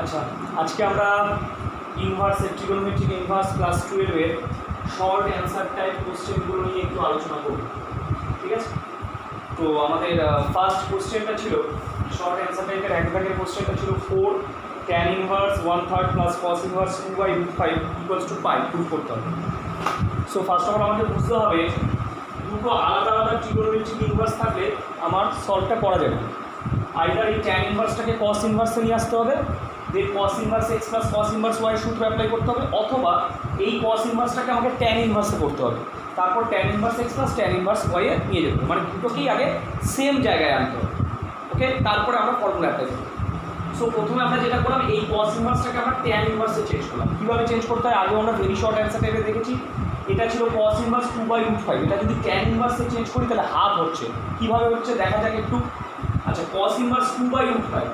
আচ্ছা, আজকে আমরা ইনভার্সের ট্রিগোনোমেট্রিক ইনভার্স ক্লাস 12 এর শর্ট অ্যান্সার টাইপ কোশ্চেনগুলো নিয়ে একটু আলোচনা করব। ঠিক আছে, তো আমাদের ফার্স্ট কোশ্চেনটা ছিল শর্ট অ্যান্সার টাইপের এক ভাগের কোশ্চেনটা ছিল 4 tan inverse 1/3 plus cos inverse 2/5 equals to pi prove করতে হবে। সো ফার্স্ট অফ অল আমাদের বুঝতে হবে দুটো আলাদা আলাদা ট্রিগোনোমেট্রিক ইনভার্স থাকলে আমার সলভটা করা যাবে না। আইদার এই ট্যান ইনভার্সটাকে কস ইনভার্সে নিয়ে আসতে হবে, then cos inverse x plus cos inverse y সূত্র অ্যাপ্লাই করতে হবে, অথবা এই কস ইনভার্সটাকে আমাকে ট্যান ইনভার্সে করতে হবে, তারপর tan inverse x plus tan inverse ওয়াইয়ে নিয়ে যেতে হবে, মানে দুটোকেই আগে সেম জায়গায় আনতে হবে। ওকে, তারপরে আমরা ফর্মুলা অ্যাপ্লাই করব। সো প্রথমে আমরা যেটা করলাম, এই কস ইনভার্সটাকে আমরা ট্যান ইনভার্সে চেঞ্জ করলাম। কীভাবে চেঞ্জ করতে হয় আগেও আমরা ভেরি শর্ট অ্যান্সার টাইপে দেখেছি। এটা ছিল cos ইনভার্স 2/5, এটা যদি ট্যান ইনভার্সে চেঞ্জ করি তাহলে হাফ হচ্ছে। কীভাবে হচ্ছে দেখা যাক একটু। আচ্ছা, cos ইনভার্স 2/5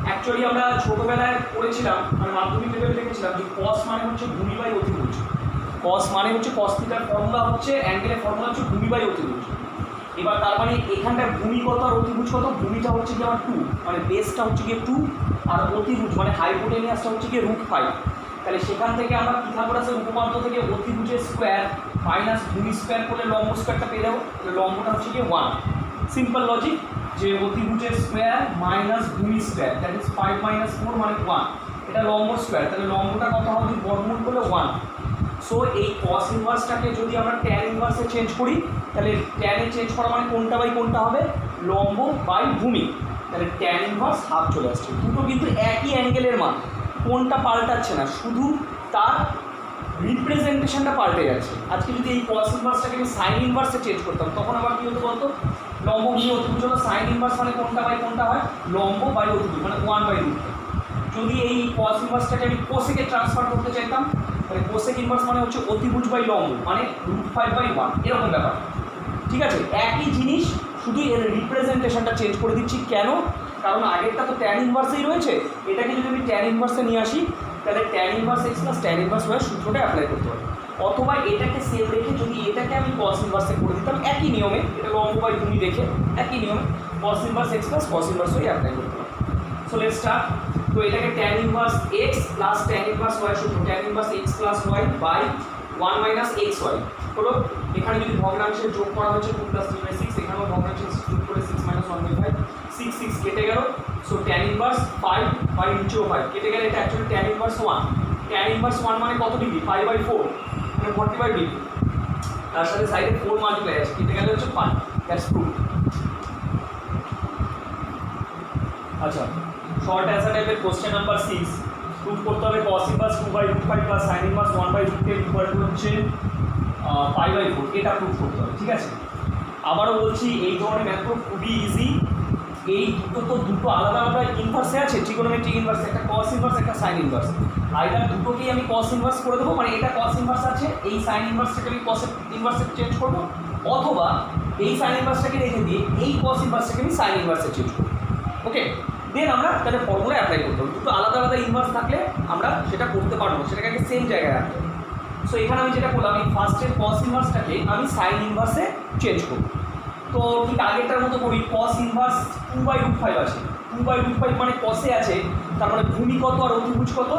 অ্যাকচুয়ালি আমরা ছোটোবেলায় পড়েছিলাম, মানে মাধ্যমিক লেভেলে দেখেছিলাম যে cos মানে হচ্ছে ভূমি বাই অতিভুজ। cos মানে হচ্ছে cos থিটার ফর্মুলা হচ্ছে, অ্যাঙ্গেলের ফর্মুলা হচ্ছে ভূমি বাই অতিভুজ। এবার তার মানে এখানটায় ভূমি কত আর অতিভুজ কত? ভূমিটা হচ্ছে কি আমার 2, মানে বেসটা হচ্ছে গিয়ে 2, আর অতিভুজ মানে হাইপোটেনিয়াসটা হচ্ছে গিয়ে √5। তাহলে সেখান থেকে আমরা পিথাগোরাসের উপপাদ্য থেকে অতিভুজের স্কোয়ার মাইনাস ভূমি স্কোয়ার করলে লম্ব স্কোয়ারটা পেয়ে যাবো। লম্বটা হচ্ছে গিয়ে 1। সিম্পল লজিক যে অতিভুজের স্কোয়ার মাইনাস ভূমি স্কোয়ার, দ্যাট ইজ 5 - 4 মানে 1। এটা লম্ব স্কোয়ার, তাহলে লম্বটা কত হবে? বর্গমূল করলে 1। সো এই cos ইনভার্সটাকে যদি আমরা ট্যান ইনভার্সে চেঞ্জ করি, তাহলে ট্যানে চেঞ্জ করা মানে কোনটা বাই কোনটা হবে? লম্ব বাই ভূমি। তাহলে ট্যান ইনভার্স হাফ চলে আসছে। দুটো কিন্তু একই অ্যাঙ্গেলের মান, কোনটা পাল্টাচ্ছে না, শুধু তার রিপ্রেজেন্টেশনটা পাল্টে যাচ্ছে। আজকে যদি এই cos ইনভার্সটাকে আমি সাইন ইনভার্সে চেঞ্জ করতাম, তখন আবার কী হতো বলতো? লম্ব ভূমি অতিভুজ হলো, সাইন ইনভার্স মানে কোনটা বাই কোনটা হয়? লম্ব বাই অতিভুজ মানে 1/√। যদি এই cos ইনভার্সটাকে আমি কোসেকে ট্রান্সফার করতে চাইতাম, তাহলে কোসেক ইনভার্স মানে হচ্ছে অতিভুজ বাই লম্ব মানে √5/1, এরকম ব্যাপার। ঠিক আছে, একই জিনিস, শুধু এর রিপ্রেজেন্টেশনটা চেঞ্জ করে দিচ্ছি। কেন? কারণ আগেরটা তো ট্যান ইনভার্সেই রয়েছে, এটাকে যদি আমি ট্যান ইনভার্সে নিয়ে আসি, তাহলে tan inverse x plus tan inverse y সূত্রটা অ্যাপ্লাই করতে হবে। অথবা এটাকে সেম রেখে যদি এটাকে আমি cos ইনভার্সে করে দিতাম, একই নিয়মে, এটা লম্ব বাই ভূমি রেখে একই নিয়মে cos inverse x plus cos inverse y apply করতে হবে। So let's start. তো এটাকে tan inverse x plus tan inverse y সূত্র, tan inverse x plus y by 1 - xy হলো। এখানে যদি ভগ্নাংশের যোগ করা হচ্ছে 2 + 3/6, এখানেও ভগ্নাংশের যোগ করে 6 - 1/5, 6 6 কেটে গেল। সো ট্যান ইনভার্স 5 বাই নিচেও 5 কেটে গেলে, এটা actually tan inverse 1। Tan inverse 1 মানে কত ডিগ্রি? 5/4 মানে 45 ডিগ্রি। তার সাথে সাইডে 4 মাল্টিপ্লাই আছে, কেটে গেলে হচ্ছে 5। That's proof. আচ্ছা, শর্ট অ্যান্সার টাইপের কোশ্চেন নাম্বার 6 প্রুভ করতে হবে cos inverse 2/5 plus sin inverse 1/√10 equal to হচ্ছে 5/4। এটা প্রুভ করতে হবে। ঠিক আছে, আবারও বলছি, এই ধরনের ম্যাথ খুবই ইজি। এই দুটো আলাদা আলাদা ইনভার্সে আছে, ট্রিগোনোমেট্রিক ইনভার্স, একটা cos ইনভার্স একটা sin ইনভার্স। আইদার দুটোকেই আমি cos ইনভার্স করে দেবো, মানে এটা cos ইনভার্স আছে, এই sin ইনভার্সটাকে আমি cos ইনভার্সে চেঞ্জ করবো, অথবা এই sin ইনভার্সটাকে রেখে দিয়ে এই cos ইনভার্সটাকে আমি sin ইনভার্সে চেঞ্জ করবো। ওকে, দেন আমরা তাহলে ফর্মুলা অ্যাপ্লাই করতে হবে। দুটো আলাদা আলাদা ইনভার্স থাকলে আমরা সেটা করতে পারবো, সেটাকে আগে সেম জায়গায় রাখতে হবে। সো এখানে আমি যেটা করলাম, এই ফার্স্টের cos ইনভার্সটাকে আমি sin ইনভার্সে চেঞ্জ করব। তো ঠিক আগেরটার মতো করি, cos ইনভার্স 2/5 আছে, 2/5 মানে কসে আছে, তার মানে ভূমি কত আর অতিভুজ কত?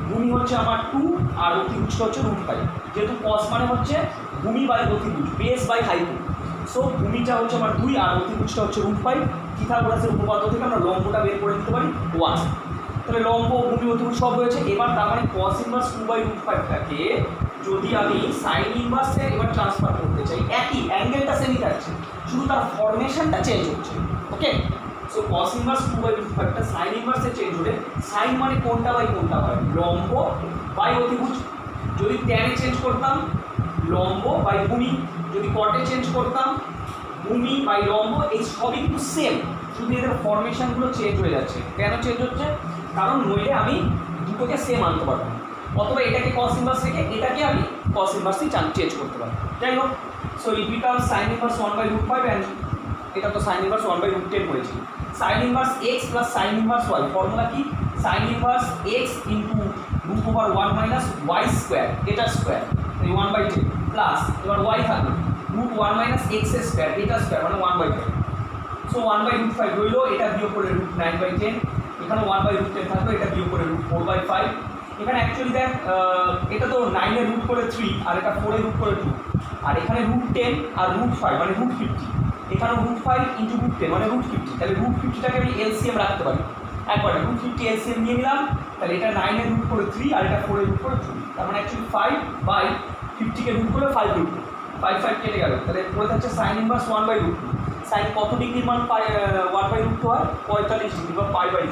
ভূমি হচ্ছে আমার 2 আর অতিভুজটা হচ্ছে √5। যেহেতু cos মানে হচ্ছে ভূমি বাই অতিভুজ, বেস বাই হাইপো। সো ভূমিটা হচ্ছে আমার 2 আর অতিভুজটা হচ্ছে √5। পিথাগোরাসের উপপাদ্য থেকে আমরা লম্বটা বের করে দিতে পারি 1। তাহলে লম্ব ভূমি অতিভুজ সব হয়েছে। এবার তার মানে cos ইনভার্স 2/5টাকে যদি আমি সাইন ইনভার্সে এবার ট্রান্সফার করতে চাই, একই অ্যাঙ্গেলটা সেমই থাকছে, শুধু তার ফরমেশনটা চেঞ্জ হচ্ছে। ওকে, সো cos ইনভার্স 2/5টা সাইন ইনভার্সে চেঞ্জ হলে, সাইন মানে কোনটা বাই কোনটা হয়? লম্ব বাই অতিভুজ। যদি ট্যানে চেঞ্জ করতাম, লম্ব বাই ভূমি। যদি কটে চেঞ্জ করতাম, ভূমি বাই লম্ব। এই সবই কিন্তু সেম, শুধু এদের ফরমেশনগুলো চেঞ্জ হয়ে যাচ্ছে। কেন চেঞ্জ হচ্ছে? কারণ নইলে আমি দুটোকে সেম আনতে পারবো না, অথবা এটাকে cos ইনভার্স রেখে এটাকে আমি cos ইনভার্সই চেঞ্জ করতে পারি। যাই হোক, so it becomes sin inverse 1/√5 and এটা তো sin ইনভার্স 1/√10 হয়েছে। sin inverse x plus sin inverse y formula কি? sin inverse x into √1 - y square, এটা স্কোয়ার, এই 1/10 প্লাস, এবার y থাকবে √1 - x স্কোয়ার, এটা স্কোয়ার মানে 1/10। সো 1/√5 রইল, এটা বিয়োগ করে √9/10, এখানে 1/√10 থাকবে, এটা বিয়োগ করে √4/5। এখানে অ্যাকচুয়ালি দেখ এটা তো 9 এর রুট করে 3 আর এটা 4 এর রুট করে 2, আর এখানে √10 আর √5 মানে √50, এখানে √5 ইন্টু √10 মানে √50, তাহলে √50টাকে আমি এলসিএম রাখতে পারি একবার, √50 এলসিএম নিয়ে নিলাম, তাহলে এটা 9 এর রুট করে 3 আর এটা 4 এর রুট করে 2, তার মানে অ্যাকচুয়ালি 5/50কে রুট করে 5√2, 5 কেটে গেল, তাহলে পড়ে যাচ্ছে সাইন ইনভার্স 1/√2। সাইন কত ডিগ্রির মান 1/√2 হয়? 45 ডিগ্রি বা π/4।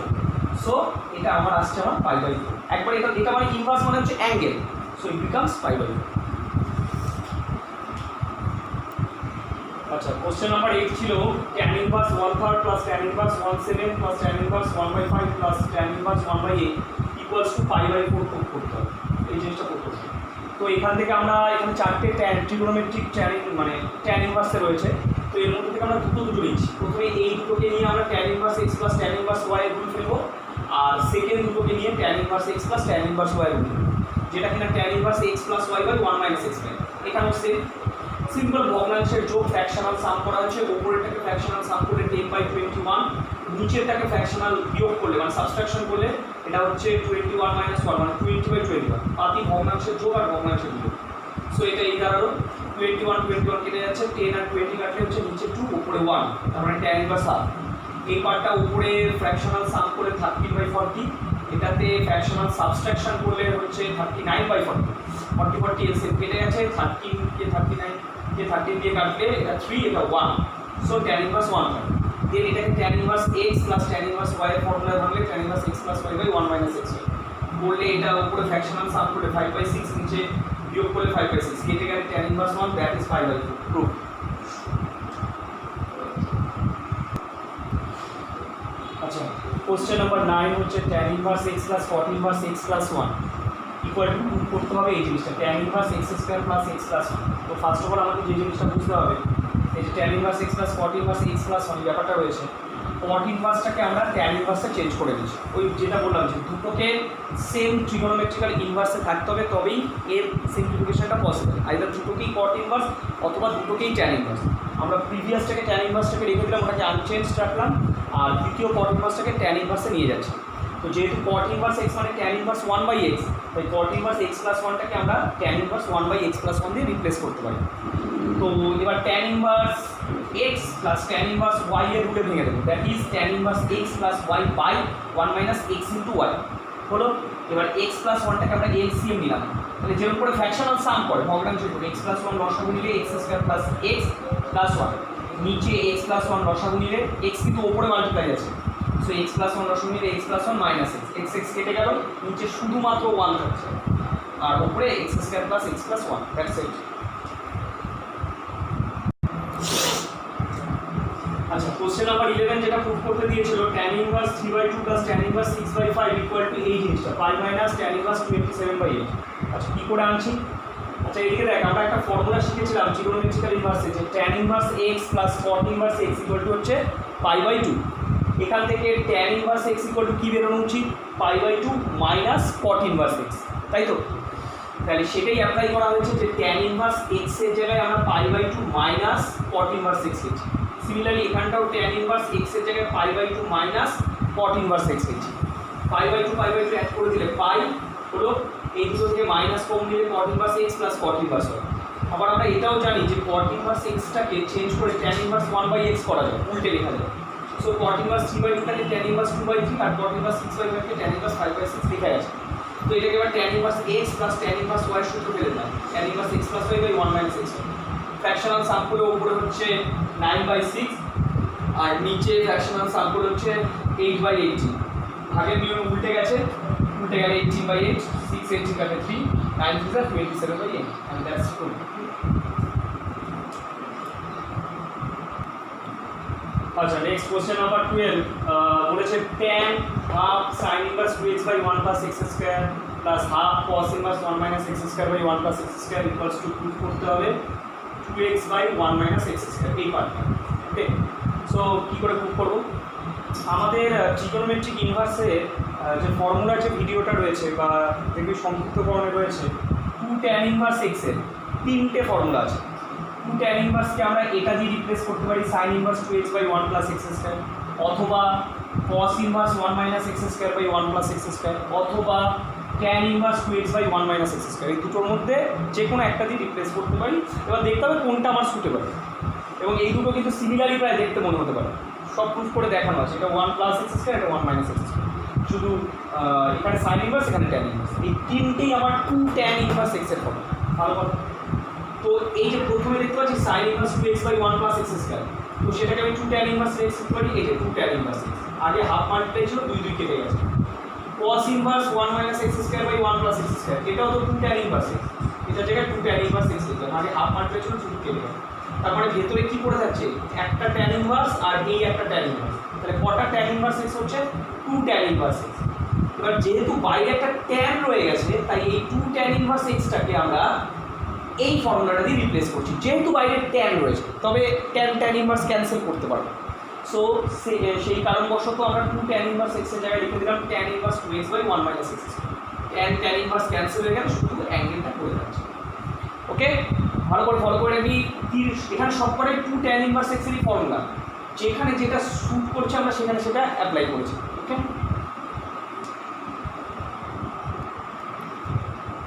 সো এটা আমার আসছে আমার π/4। একবার এটা মানে ইনভার্স মানে হচ্ছে অ্যাঙ্গেল, সো ইট বিকামস π/4। আচ্ছা, কোশ্চেন নাম্বার 8 ছিল tan inverse 1/3 plus tan inverse 1/7 plus tan inverse 1/5 plus tan inverse 1/8 equals to π/4 prove করতে হবে। এই জিনিসটা করতে হবে। তো এখান থেকে আমরা এখানে চারটে ট্রিগোনোমেট্রিক মানে tan ইনভার্সে রয়েছে, তো এর মধ্যে থেকে আমরা দুটো নিচ্ছি। প্রথমে এই দুটোকে নিয়ে আমরা tan inverse x plus tan inverse y এর রুল ফেলবো, আর সেকেন্ড দুটোকে নিয়ে tan inverse x plus tan inverse y এর রুল ফেলবো, যেটা কিনা tan inverse x plus y by 1 - x পাই। এখানেও সেম সিম্পল ভগ্নাংশের যোগ ফ্র্যাকশনাল সাম করা হচ্ছে, উপরেরটাকে ফ্র্যাকশনাল সাম করলে 10/21, নিচেরটাকে ফ্র্যাকশনাল বিয়োগ করলে মানে সাবট্রাকশন করলে এটা হচ্ছে 21 - 1 মানে 20/21, পাতি ভগ্নাংশের যোগ আর ভগ্নাংশের বিয়োগ। সো এটা এই দাঁড়ালো 21 কেটে যাচ্ছে, 10 আর 20 কাটলে হচ্ছে নিচে 2 উপরে 1, তার মানে tan ইনভার্স হাফ। এই পার্টটা উপরে ফ্র্যাকশনাল সাম করলে 13/40, এটাতে ফ্র্যাকশনাল সাবট্রাকশন করলে হচ্ছে 39/40, 40 এলসিএম কেটে গেছে, 13 কে 39 কে 13 দিয়ে কাটলে এটা 3 এটা 1, সো tan ইনভার্স 1 হয়। দেন এটাকে tan inverse x plus tan inverse y এর ফর্মুলায় ভাঙলে tan inverse x plus y by 1 - x হয়। বললে এটা উপরে ফ্র্যাকশনাল সাম করলে 5/6, নিচে বিয়োগ করলে 5/6, কেটে গেলে tan inverse 1 that is 5/4 proof. আচ্ছা, কোশ্চেন নাম্বার 9 হচ্ছে tan inverse x plus cot inverse x plus 1 equal to proof করতে হবে এই জিনিসটা, tan inverse x square plus x plus 1। তো ফার্স্ট অফ অল আমাদের যে জিনিসটা বুঝতে হবে, এই যে tan inverse x plus cot inverse x plus 1 ব্যাপারটা রয়েছে, cot ইনভার্সটাকে আমরা tan ইনভার্সে চেঞ্জ করে দিচ্ছি। ওই যেটা বললাম যে দুটোকে সেম ট্রিগোনোমেট্রিক্যাল ইনভার্সে থাকতে হবে, তবেই এর সিম্পলিফিকেশনটা পসিবল। আইদার দুটোকেই cot ইনভার্স অথবা দুটোকেই tan ইনভার্স। আমরা প্রিভিয়াসটাকে tan ইনভার্সটাকে রেখে দিলাম, ওটাকে আনচেঞ্জ রাখলাম, আর দ্বিতীয় cot ইনভার্সটাকে tan ইনভার্সে নিয়ে যাচ্ছি। তো যেহেতু cot ইনভার্স x মানে tan ইনভার্স 1/x, তাই cot ইনভার্স x প্লাস 1টাকে আমরা tan ইনভার্স 1/x প্লাস 1 দিয়ে রিপ্লেস করতে পারি। তো এবার tan inverse x plus tan inverse y এর রুটে ভেঙে দেবো, that is tan inverse x plus y by 1 - x into y হলো। এবার x প্লাস 1টাকে আমরা এলসিএম নিলাম, তাহলে যের উপরে ফ্র্যাকশনাল সাম করে ভগ্নাংশের উপরে x প্লাস 1 লসাগু নিলে x square plus x plus 1, নিচে x প্লাস 1 লসাগু নিলে x কিন্তু উপরে মাল্টিপ্লাই আছে, সো x প্লাস 1 লসাগু নিলে x প্লাস 1 মাইনাস x কেটে গেল, নিচে শুধুমাত্র 1 থাকছে, আর উপরে x square plus x plus 1, that's it. আচ্ছা, কোশ্চেন নাম্বার 11 যেটা প্রুফ করতে দিয়েছিল tan inverse 3/2 plus tan inverse 6/5 equal to এই জিনিসটা পাই মাইনাস tan ইনভার্স 27/8। আচ্ছা, কি করে আনছি? আচ্ছা, এদিকে দেখ, আমরা একটা ফর্মুলা শিখেছিলাম ট্রিগোনোমেট্রিক্যাল ইনভার্সে, যে tan inverse x plus cot inverse x equal to হচ্ছে π/2। এখান থেকে tan inverse x equal to কি বেরোনো উচিত? π/2 মাইনাস cot ইনভার্স x, তাই তো? তাহলে সেটাই অ্যাপ্লাই করা হয়েছে, যে tan ইনভার্স x এর জায়গায় আমরা π/2 মাইনাস cot ইনভার্স x লিখছি। সিমিলারলি এখানটাও tan ইনভার্স x এর জায়গায় π/2 মাইনাস cot ইনভার্স x লিখছি। π/2 অ্যাড করে দিলে পাই হলো, এই দুটো থেকে মাইনাস কম দিলে cot inverse x plus cot inverse হয়। আবার আমরা এটাও জানি যে cot ইনভার্স x-টাকে চেঞ্জ করে tan ইনভার্স 1/x করা যায়, উল্টে লেখা যায়। সো cot ইনভার্স 3/2টাকে tan ইনভার্স 2/3 আর cot ইনভার্স 6/5কে tan ইনভার্স 5/6 লেখা আছে। তো এটাকে এবার tan inverse x plus tan inverse y সূত্র ফেলে দিলাম, tan inverse x plus y by 1 - x। Fractional sum করে উপরে হচ্ছে 9/6 আর নিচে ফ্র্যাকশনাল সাম করে হচ্ছে 8/18। আগের নিয়ম উল্টে গেছে, উল্টে গেলে 18/8, 6 18 কাটে 3, 9 3 are 27/8 and that's true. আচ্ছা, নেক্সট কোশ্চেন নাম্বার 12 বলেছে tan half sin inverse 2x by 1 plus x square plus half cos inverse 1 minus x square by 1 plus x square equals to proof করতে হবে 2x by 1 minus x square, এই পার্টটা। ওকে, so কী করে proof করবো? আমাদের trigonometric ইনভার্সের যে ফর্মুলার যে ভিডিওটা রয়েছে বা দেখবি সংক্ষিপ্তকরণে রয়েছে, 2 tan ইনভার্স x এর 3টে ফর্মুলা আছে। 2 tan ইনভার্সকে আমরা এটা দিয়ে রিপ্লেস করতে পারি sin inverse 2x by 1 plus x square, অথবা cos inverse 1 minus x square by 1 plus x square, অথবা tan inverse 2x by 1 minus x square. এই দুটোর মধ্যে যে কোনো একটা দিয়ে রিপ্লেস করতে পারি। এবার দেখতে হবে কোনটা আমার সুটেবল, এবং এই দুটো কিন্তু সিমিলারই প্রায় দেখতে মনে হতে পারে, সব প্রুফ করে দেখানো আছে। এটা 1 প্লাস এক্স স্কোয়ার, এটা 1 মাইনাস এক্স স্কোয়ার, শুধু এখানে সাইন ইনভার্স, এখানে ট্যান ইনভার্স। এই তিনটেই আমার 2 ট্যান ইনভার্স এক্সের ফর্ম। ভালো কথা। তো এই যে প্রথমে দেখতে পাচ্ছি sine inverse 2x by 1 plus x square, তো সেটাকে আমি 2 ট্যান ইনভার্স এক্স লিখতে পারি। এই যে 2 ট্যান ইনভার্স এক্স, আগে হাফ মাল্টিপ্লাই ছিল, 2 2 কেটে গেছে। cos inverse 1 minus x square by 1 plus x square, এটাও তো 2 ট্যান ইনভার্স এক্স, এটার জায়গায় 2 ট্যান ইনভার্স এক্স লিখলাম, আগে হাফ মাল্টিপ্লাই ছিল, 2 কেটে গেছে। তারপরে ভেতরে কি পড়ে যাচ্ছে, একটা ট্যান ইনভার্স আর এই একটা ট্যান ইনভার্স, তাহলে কটা ট্যান ইনভার্স এক্স হচ্ছে, 2 ট্যান ইনভার্স এক্স। এবার যেহেতু বাইরে একটা ট্যান রয়ে গেছে, তাই এই 2 ট্যান ইনভার্স এক্সটাকে আমরা এই ফর্মুলাটা দিয়ে রিপ্লেস করছি, যেহেতু বাইরে ট্যান রয়েছে। তবে ট্যান ইনভার্স ক্যান্সেল করতে পারবো, সো সেই কারণবশত আমরা 2 ট্যান ইনভার্স এক্সের জায়গায় লিখে দিলাম tan inverse 2x by 1 minus x. Tan inverse cancel হয়ে গেল, শুধু অ্যাঙ্গেলটা করে যাচ্ছে। ওকে, ভালো করে ফলো করে নিবি। এখানে সবকটাই 2 ট্যান ইনভার্স এক্সেরই ফর্মুলা, যেখানে যেটা স্যুট করছে আমরা সেখানে সেটা অ্যাপ্লাই করেছি। Okay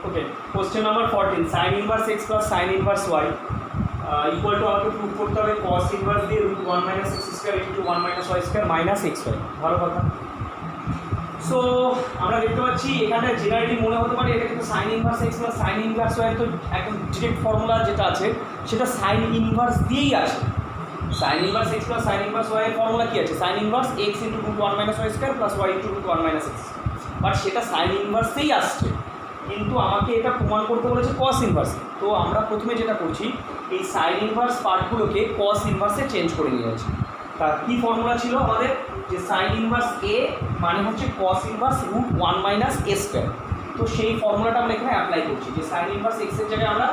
okay, question number 14, sine inverse x plus sine inverse y equal to, আমাকে প্রুভ করতে হবে cos ইনভার্স দিয়ে root 1 minus x square into 1 minus y square minus x y. ভালো কথা। সো আমরা দেখতে পাচ্ছি এখানে জেনারেলি মনে হতে পারে এটা কিন্তু sine inverse x plus sine inverse y, তো একদম ডিরেক্ট ফর্মুলা যেটা আছে সেটা সাইন ইনভার্স দিয়েই আছে। Sine inverse x plus sine inverse y এর ফর্মুলা কি আছে, sine inverse x into root 1 minus y square plus y into root 1 minus x, but সেটা সাইন ইনভার্সেই আসছে, কিন্তু আমাকে এটা প্রমাণ করতে বলেছে cos ইনভার্স। তো আমরা প্রথমে যেটা করছি, এই সাইন ইনভার্স পার্টগুলোকে cos ইনভার্সে চেঞ্জ করে নিয়ে যাচ্ছি। তার কী ফর্মুলা ছিল আমাদের, যে সাইন ইনভার্স এ মানে হচ্ছে cos ইনভার্স রুট 1 মাইনাস এ স্কোয়ার। তো সেই ফর্মুলাটা আমরা এখানে অ্যাপ্লাই করছি, যে সাইন ইনভার্স এক্সের জায়গায় আমরা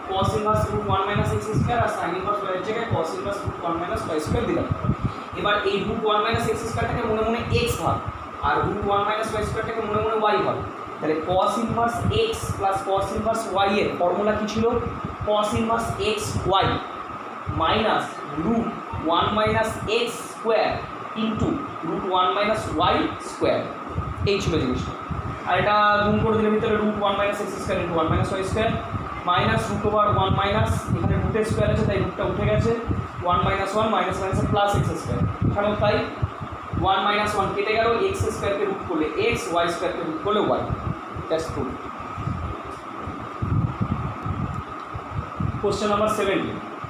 cos inverse root 1 minus x square, আর সাইন ইনভার্স ওয়াইয়ের জায়গায় cos inverse root 1 minus y square দিলাম। এবার এই রুট 1 মাইনাস এক্স স্কোয়ারটাকে মনে মনে এক্স ভাগ, আর রুট 1 মাইনাস ওয়াই স্কোয়ারটাকে মনে মনে ওয়াই ভাগ। তাহলে cos inverse x plus cos inverse y এর ফর্মুলা কি ছিল, cos inverse x y minus root 1 minus x square into root 1 minus y square, এই ছিল জিনিসটা। আর এটা গুণ করে দিলে ভিতরে root 1 minus x square into 1 minus y square minus root over 1 minus, এখানে রুটের স্কোয়ার আছে তাই রুটটা উঠে গেছে, 1 মাইনাস 1 মাইনাস মাইনাসে প্লাস এক্স স্কোয়ার, এখানেও তাই 1 মাইনাস 1 কেটে গেল, এক্স স্কোয়ারকে রুট করলে এক্স, ওয়াই স্কোয়ারকে রুট করলে y. That's good. Question number 17,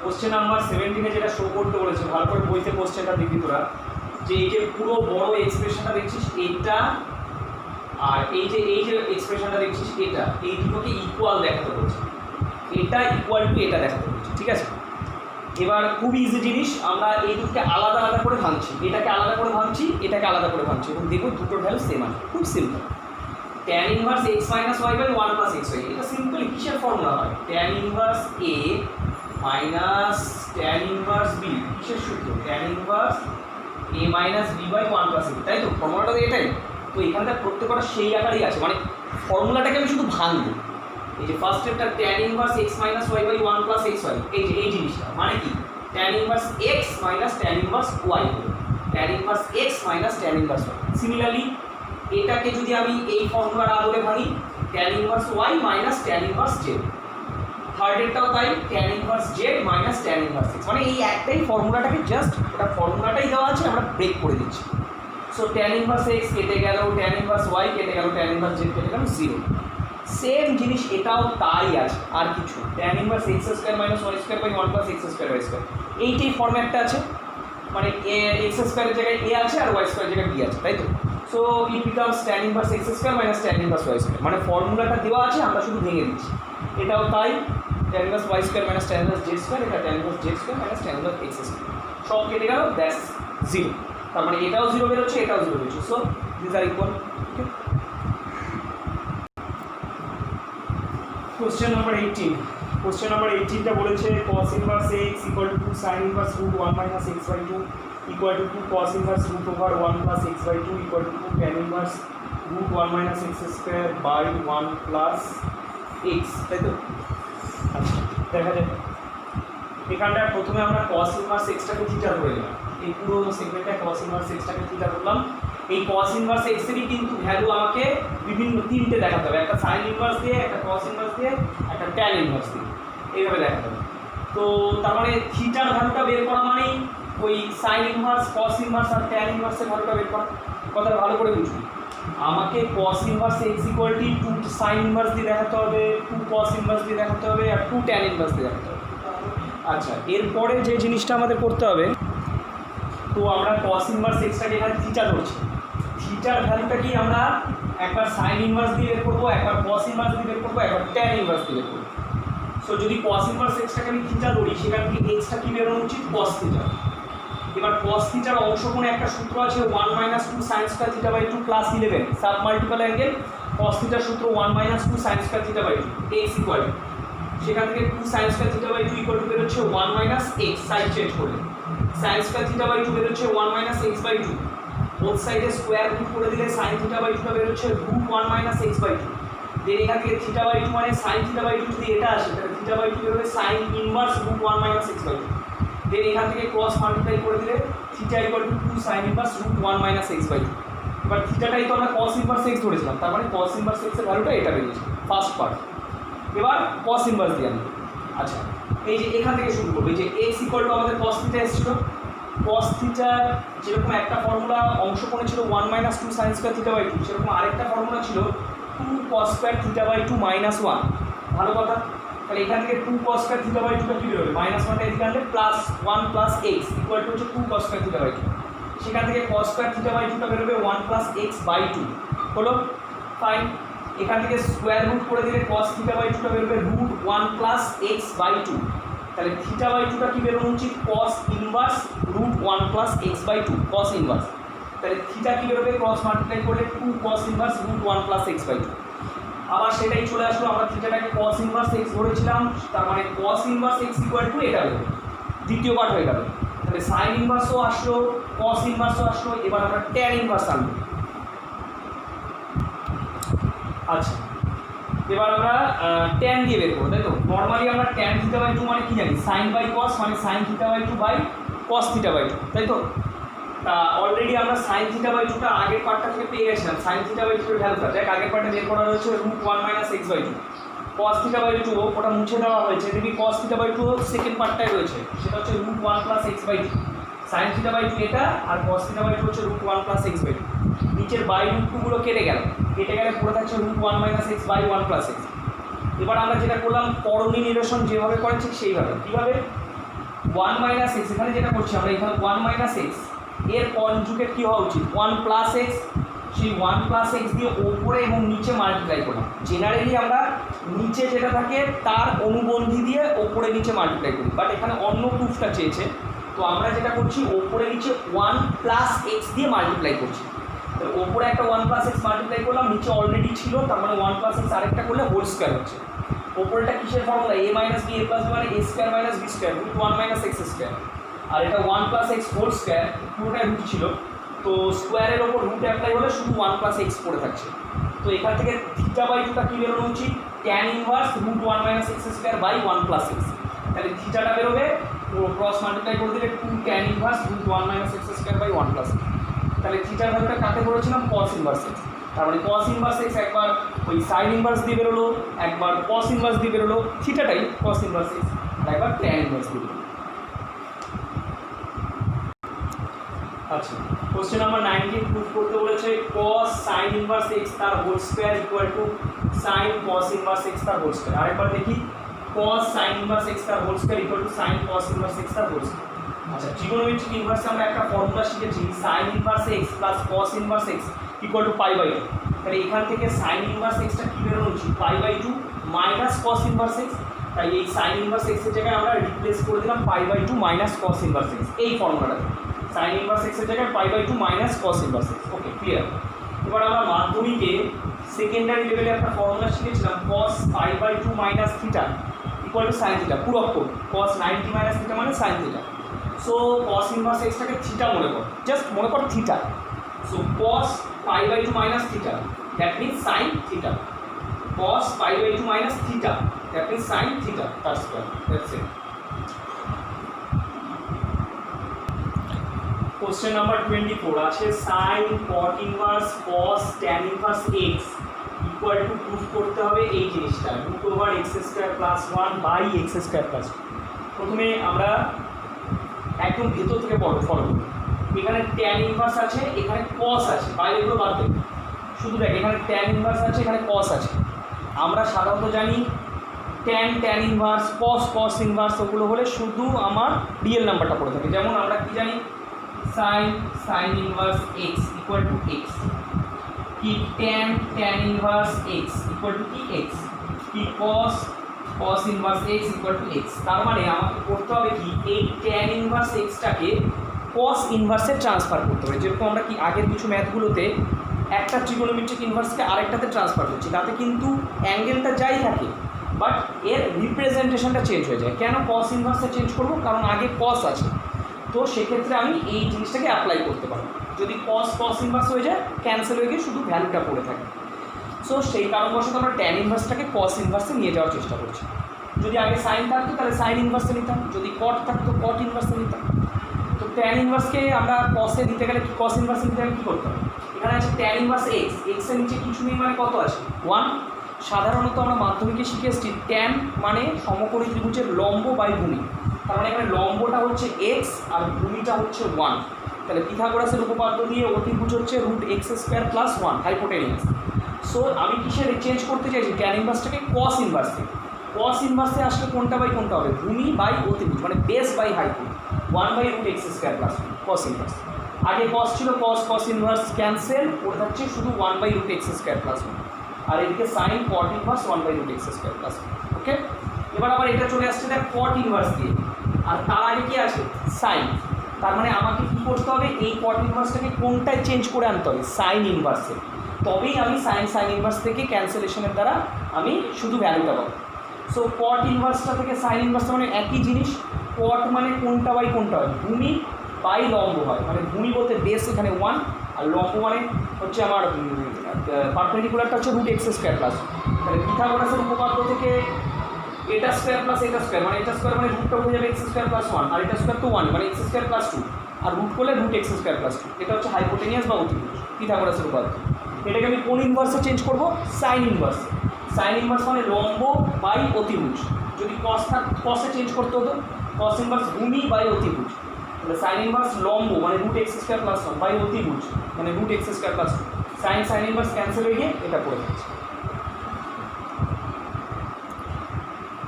question number 17-এ যেটা শো করতে বলেছে, ভালো করে বইতে কোশ্চেনটা দেখবি তোরা, যে এই যে পুরো বড় এক্সপ্রেশনটা দেখছিস এটা, আর এই যে এক্সপ্রেশনটা দেখছিস এটা, এই দুটোকে ইকুয়াল দেখাতে বলছে, এটা ইকুয়াল টু এটা দেখাতে বলছে। ঠিক আছে, এবার খুব ইজি জিনিস, আমরা এই দুটোকে আলাদা আলাদা করে ভাঙছি, এটাকে আলাদা করে ভাঙছি, এটাকে আলাদা করে ভাঙছি, এবং দেখবো দুটোর ভ্যালু সেম আছে। খুব simple, tan inverse x minus y by 1 plus x y, এটা সিম্পল কিসের ফর্মুলা হয়, tan inverse a minus tan inverse b, কিসের সূত্র, tan inverse a minus b by 1 plus a, তাই তো ফর্মুলাটা তো এটাই। তো এখানটা প্রত্যেকটা সেই আকারেই আছে, মানে ফর্মুলাটাকে আমি শুধু ভাঙবো। এই যে ফার্স্ট স্টেপটা tan inverse x minus y by 1 plus x y, এই যে এই জিনিসটা মানে কি, tan inverse x minus tan inverse y, tan inverse x minus tan inverse y. Similarly এটাকে যদি আমি এই ফর্মুলার আদলে ভাঙি, tan inverse y minus tan inverse z, থার্ডেরটাও তাই, tan inverse z minus tan inverse x, মানে এই একটাই ফর্মুলাটাকে জাস্ট ওটা ফর্মুলাটাই দেওয়া আছে, আমরা ব্রেক করে দিচ্ছি। সো ট্যান ইনভার্স এক্স কেটে গেল, ট্যান ইনভার্স ওয়াই কেটে গেল, ট্যান ইনভার্স জেড কেটে গেল, 0। সেম জিনিস এটাও তাই আছে, আর কিছু, tan inverse x square minus y square by 1 plus x square y square, এইটাই ফর্ম্যাটটা আছে, মানে এক্স স্কোয়ারের জায়গায় এ আছে আর ওয়াই স্কোয়ারের জায়গায় বি আছে, তাই তো। So it becomes tan inverse x square minus tan inverse y square, মানে ফর্মুলাটা দেওয়া আছে, আমরা শুধু ভেঙে দিচ্ছি। এটাও তাই, tan inverse y square minus tan inverse z square, এটা tan inverse z square minus tan inverse x square, সব কেটে গেল, দ্যাটস 0। তার মানে এটাও 0 বেরোচ্ছে, এটাও 0 বেরোচ্ছে, so this are equal. Okay, question number 18, question number 18টা বলেছে cos inverse x equal to 2 sin inverse root 1 minus x by 2 equal to 2 cos inverse root over 1 plus x by 2 equal to 2 tan inverse root 1 minus x square by 1 plus x, তাই তো। আচ্ছা দেখা যাক, এখানটা প্রথমে আমরা cos inverse xটাকে theta ধরে নিলাম, এই পুরো সেগমেন্টটা cos ইনভার্স এক্সটাকে থিটা করলাম। এই cos ইনভার্স এক্স এরই কিন্তু ভ্যালু আমাকে বিভিন্ন তিনটে দেখাতে হবে, একটা সাইন ইনভার্স দিয়ে, একটা cos ইনভার্স দিয়ে, একটা ট্যান ইনভার্স দিয়ে, এইভাবে দেখাতে হবে। তো তার মানে থিটার ভ্যালুটা বের করা মানেই ওই সাইন ইনভার্স, cos ইনভার্স আর ট্যান ইনভার্সের ভ্যালুটা বের করা। কথাটা ভালো করে বুঝুন, আমাকে cos inverse x equal to 2 sine inverse দিয়ে দেখাতে হবে, 2 cos ইনভার্স দিয়ে দেখাতে হবে, আর 2 ট্যান ইনভার্স দিয়ে দেখাতে হবে। আচ্ছা, এরপরে যে জিনিসটা আমাদের করতে হবে, তো আমরা cos ইনভার্স এক্সটাকে এখানে থিটা ধরছি, থিটার ভ্যালুটা কি আমরা একবার সাইন ইনভার্স দিয়ে বের করবো, একবার cos ইনভার্স দিয়ে বের করবো, একবার ট্যান ইনভার্স দিয়ে বের করবো। সো যদি cos ইনভার্স এক্সটাকে আমি থিটা ধরি, সেখান থেকে এক্সটা কি বেরোনো উচিত, cos থিটা। এবার cos থিটার অংশকোণে একটা সূত্র আছে 1 - 2 sin square theta by 2 plus 11 sub multiple angle cos থিটার সূত্র 1 - 2 sin square theta by 2 x equal, সেখান থেকে 2 sin square theta by 2 equal to বের হচ্ছে 1 - x, সাইড চেঞ্জ করলে sin স্কয়ার থিটা বাই 2 বের হচ্ছে 1 - x বাই 2, বোথ সাইডে স্কয়ার রুট করে দিলে sin থিটা বাই 2 টা বের হচ্ছে √1 - x বাই 2। দেন এখান থেকে থিটা বাই 2 মানে sin থিটা বাই 2 যদি এটা আসে, তাহলে থিটা বাই 2 বের হবে sin inverse √1 - x by 2। Then এখান থেকে ক্রস মাল্টিপ্লাই করে দিলে theta equal to 2 sin inverse √1 - x by 2। এবার থিটাটাই তো আমরা cos ইনভার্স x ধরেছিলাম, তার মানে cos ইনভার্স x এর ভ্যালুটা এটা বেরিয়েছে ফার্স্ট পার্ট। এবার cos ইনভার্স দিয়ে আমি, আচ্ছা এই যে এখান থেকে শুরু করবো, এই যে x ইকুয়াল টু আমাদের cos থিটা এসেছিল, cos থিটার যেরকম একটা ফর্মুলা অংশকোণে ছিল 1 - 2 sin স্কয়ার থিটা বাই 2, সেরকম আরেকটা ফর্মুলা ছিল 2 cos স্কয়ার থিটা বাই 2 - 1। ভালো কথা, তাহলে এখান থেকে 2 cos স্কয়ার থিটা বাই 2 টা কি বের হবে, -1টা এদিকে আনলে +1 + x ইকুয়াল টু হচ্ছে 2 cos স্কয়ার থিটা বাই 2। সেখান থেকে cos স্কয়ার থিটা বাই 2 টা বের হবে 1 + x বাই 2, হলো ফাইন। এখান থেকে স্কয়ার রুট করে দিলে cos থিটা বাই 2 টা বের হবে √1 + x বাই 2। তাহলে থিটা বাই 2 টা কি বেরোনো উচিত, cos inverse √1 + x by 2, cos inverse. তাহলে থিটা কি বেরোবে, ক্রস মাল্টিপ্লাই করলে 2 cos ইনভার্স √1 + x বাই 2। আবার সেটাই চলে আসলো, আমরা থিটাটাকে cos ইনভার্স x ধরেছিলাম, তার মানে cos inverse x equal two এটা বেরোবে, দ্বিতীয় পার্ট হয়ে গেল। তাহলে সাইন ইনভার্সও আসলো, cos ইনভার্সও আসলো, এবার আমরা ট্যান ইনভার্স আনবো। আচ্ছা, এবার আমরা ট্যান দিয়ে বের করবো, তাই তো। নর্মালি আমরা ট্যান থিটা বাই 2 মানে কি জানি, সাইন বাই cos মানে sine theta by 2 by cos theta by 2, তাই তো। তা অলরেডি আমরা সাইন থিটা বাই 2 টা আগের পার্টটা থেকে পেয়ে গেছিলাম, সাইন থিটা বাই 2 এর ভ্যালুটা দেখ, আগের পার্টে বের করা হয়েছে √1 - x by 2। cos theta by 2 ওটা মুছে দেওয়া হয়েছে, দেখি cos থিটা বাই 2 সেকেন্ড পার্টটাই রয়েছে, সেটা হচ্ছে √1 + x by 2। Sine theta by 2 এটা, আর cos থিটা বাই 2 হচ্ছে √1 + x বাই 2। নিচের বাই √2 গুলো কেটে গেলে পুরো থাকছে √1 - x বাই 1 + x। এবার আমরা যেটা করলাম, করণী নিরসন যেভাবে করে ঠিক সেইভাবে, কীভাবে 1 - x, এখানে যেটা করছি আমরা, এখানে 1 - x এর কনজুগেট কি হওয়া উচিত, 1 + x। সেই 1 + x দিয়ে ওপরে এবং নিচে মাল্টিপ্লাই করলাম। জেনারেলি আমরা নিচে যেটা থাকে তার অনুবন্ধী দিয়ে ওপরে নিচে মাল্টিপ্লাই করি, বাট এখানে অন্য প্রুফটা চেয়েছে, তো আমরা যেটা করছি ওপরে নিচে 1 + x দিয়ে মাল্টিপ্লাই করছি। তো ওপরে একটা 1 + x মাল্টিপ্লাই করলাম, নিচে অলরেডি ছিল, তার মানে 1 + x আরেকটা করলে হোল স্কয়ার হচ্ছে। ওপরটা কিসের formula, a - b a + b মানে a² - b² √1 - x²। আর এটা 1 + x হোল স্কয়ার, পুরোটাই রুট ছিল, তো স্কোয়ারের ওপর রুট অ্যাপ্লাই হলে শুধু 1 + x পড়ে থাকছে। তো এখান থেকে থিটা বাই 2 টা কি বেরোনো উচিত, tan inverse √1 - x² by 1 + x। তাহলে থিটাটা বেরোবে, ক্রস মাল্টিপ্লাই করে দিলে 2 tan inverse √1 - x² by 1 + x। তাহলে থিটার ভ্যালুটা কাকে বলেছিলাম, cos ইনভার্স x। তার মানে cos ইনভার্স x একবার ওই সাইন ইনভার্স দিয়ে বেরোলো, একবার cos ইনভার্স দিয়ে বেরোলো, থিটাটাই cos ইনভার্স x, আর একবার ট্যান ইনভার্স দিয়ে বেরোলো। আচ্ছা, কোশ্চেন নাম্বার 19 প্রুফ করতে বলেছে cos sin ইনভার্স x তার whole square equal to sin cos inverse x তার হোল স্কয়ার। আরেকবার দেখি, cos sin ইনভার্স x তার whole square equal to sin cos inverse x তার হোল স্কয়ার। আচ্ছা, trigonometric ইনভার্সে আমরা একটা ফর্মুলা শিখেছি, sin inverse x plus cos inverse x equal to π/2। তাহলে এখান থেকে sin ইনভার্স x টা কি বেরোনো উচিত, π/2 মাইনাস cos ইনভার্স x। তাই এই sin ইনভার্স x এর জায়গায় আমরা রিপ্লেস করে দিলাম π/2 মাইনাস cos ইনভার্স x, এই ফর্মুলাটা sin ইনভার্স x এর জায়গায় π/2 মাইনাস cos ইনভার্স x। ওকে, ক্লিয়ার। এবার আমরা মাধ্যমিকে সেকেন্ডারি লেভেলে একটা ফর্মুলা শিখেছিলাম, cos π/2 minus theta equal to sin theta, পুরো অক্ষর cos 90 মাইনাস থিটা মানে sin theta. So cos inverse x টাকে থিটা মনে কর, জাস্ট মনে কর theta. So cos π/2 minus theta, that means sin theta. cos π/2 minus theta, that means sin theta তার square, that's it. Question number 24 আছে sine cot inverse cos tan inverse x equal to proof করতে হবে এই জিনিসটা root over x square plus one by x square plus. প্রথমে আমরা একদম ভেতর থেকে ফলো করি। এখানে ট্যান ইনভার্স আছে, এখানে কস আছে, বাইরেগুলো বাদ দেবে, শুধু দেখ এখানে ট্যান ইনভার্স আছে, এখানে কস আছে। আমরা সাধারণত জানি ট্যান ইনভার্স কস ইনভার্স ওগুলো হলে শুধু আমার রিয়েল নাম্বারটা পড়ে থাকে। যেমন আমরা কি জানি sine inverse x equal to x, কি tan inverse x equal to কি এক্স, কি cos inverse x equal to x. তার মানে আমাকে করতে হবে কি এই ট্যান ইনভার্স এক্সটাকে কস ইনভার্সে ট্রান্সফার করতে হবে। যেরকম আমরা কি আগের কিছু ম্যাথগুলোতে একটা ট্রিগোনোমেট্রিক ইনভার্সকে আরেকটাতে ট্রান্সফার করছি, তাতে কিন্তু অ্যাঙ্গেলটা যাই থাকে বাট এর রিপ্রেজেন্টেশনটা চেঞ্জ হয়ে যায়। কেন কস ইনভার্সে চেঞ্জ করব? কারণ আগে কস আছে, তো সেক্ষেত্রে আমি এই জিনিসটাকে অ্যাপ্লাই করতে পারবো। যদি কস ইনভার্স হয়ে যায় ক্যান্সেল হয়ে গিয়ে শুধু ভ্যালুটা পড়ে থাকে। সো সেই কারণবশত আমরা ট্যান ইনভার্সটাকে কস ইনভার্সে নিয়ে যাওয়ার চেষ্টা করছি। যদি আগে সাইন থাকতো তাহলে সাইন ইনভার্সে নিতাম, যদি কট থাকতো কট ইনভার্সে নিতাম। তো ট্যান ইনভার্সকে আমরা কসে দিতে গেলে কি কস ইনভার্সে নিতে গেলে কী করতে হবে? এখানে আছে ট্যান ইনভার্স এক্সের নিচে কিছু নেই মানে কত আছে? 1। সাধারণত আমরা মাধ্যমিকে শিখে এসেছি ট্যান মানে সমকোণী ত্রিভুজের লম্ব বাই ভূমি। তার মানে এখানে লম্বটা হচ্ছে এক্স আর ভূমিটা হচ্ছে 1। তাহলে পিথাগোরাসের উপপাদ্য দিয়ে অতিভুজ হচ্ছে root x square plus 1 hypotenuse. So আমি কিসের চেঞ্জ করতে চাইছি? ট্যান ইনভার্সটাকে কস ইনভার্সে। কস ইনভার্সে আসলে কোনটা বাই কোনটা হবে? ভূমি বাই অতিভুজ, মানে base by hypo 1 by root x square plus cos inverse. আগে কস ছিল কস ইনভার্স ক্যান্সেল, ওটা হচ্ছে শুধু 1 by root x square plus 1। আর এদিকে sine cot inverse 1 by root x square plus 1। Okay, এবার আবার এটা চলে আসছে দেখ কট ইনভার্স দিয়ে, আর তার আগে কি আছে? সাইন। তার মানে আমাকে কী করতে হবে? এই কট ইনভার্সটাকে কোনটায় চেঞ্জ করে আনতে হবে? সাইন ইনভার্সে। তবেই আমি সাইন ইনভার্স থেকে ক্যান্সেলেশনের দ্বারা আমি শুধু ভ্যালুটা পাবো। সো কট ইনভার্সটা থেকে সাইন ইনভার্সটা মানে একই জিনিস। কট মানে কোনটা বাই কোনটা হয়? ভূমি বাই লম্ব হয়, মানে ভূমি বলতে বেস এখানে 1 আর লম্ব মানে হচ্ছে আমার পারপেন্ডিকুলারটা হচ্ছে রুট এক্স স্কোয়ার প্লাস। তাহলে পিথাগোরাসের উপপাদ্য থেকে এটা স্কোয়ার প্লাস এটা স্কোয়ার, মানে এটা স্কোয়ার মানে রুটটা হয়ে যাবে এক্স স্কোয়ার প্লাস 1, আর এটা স্কোয়ার তো 1 মানে এক্স স্কোয়ার প্লাস 2, আর রুট করলে রুট এক্স স্কোয়ার প্লাস 2। এটা হচ্ছে হাইপোটেনিয়াস বা অতিভুজ পিথাগোরাসের উপপাদ্য। এটাকে আমি কোন ইনভার্সে চেঞ্জ করবো? সাইন ইনভার্সে। সাইন ইনভার্স মানে লম্ব বাই অতিভুজ। যদি কসে চেঞ্জ করতে হতো কস ইনভার্স ভূমি বাই অতিভুজ। তাহলে সাইন ইনভার্স লম্ব মানে root x square plus 1 by অতিভুজ মানে root x square plus 2। Sine inverse cancel হয়ে গিয়ে এটা পড়ে যাচ্ছে।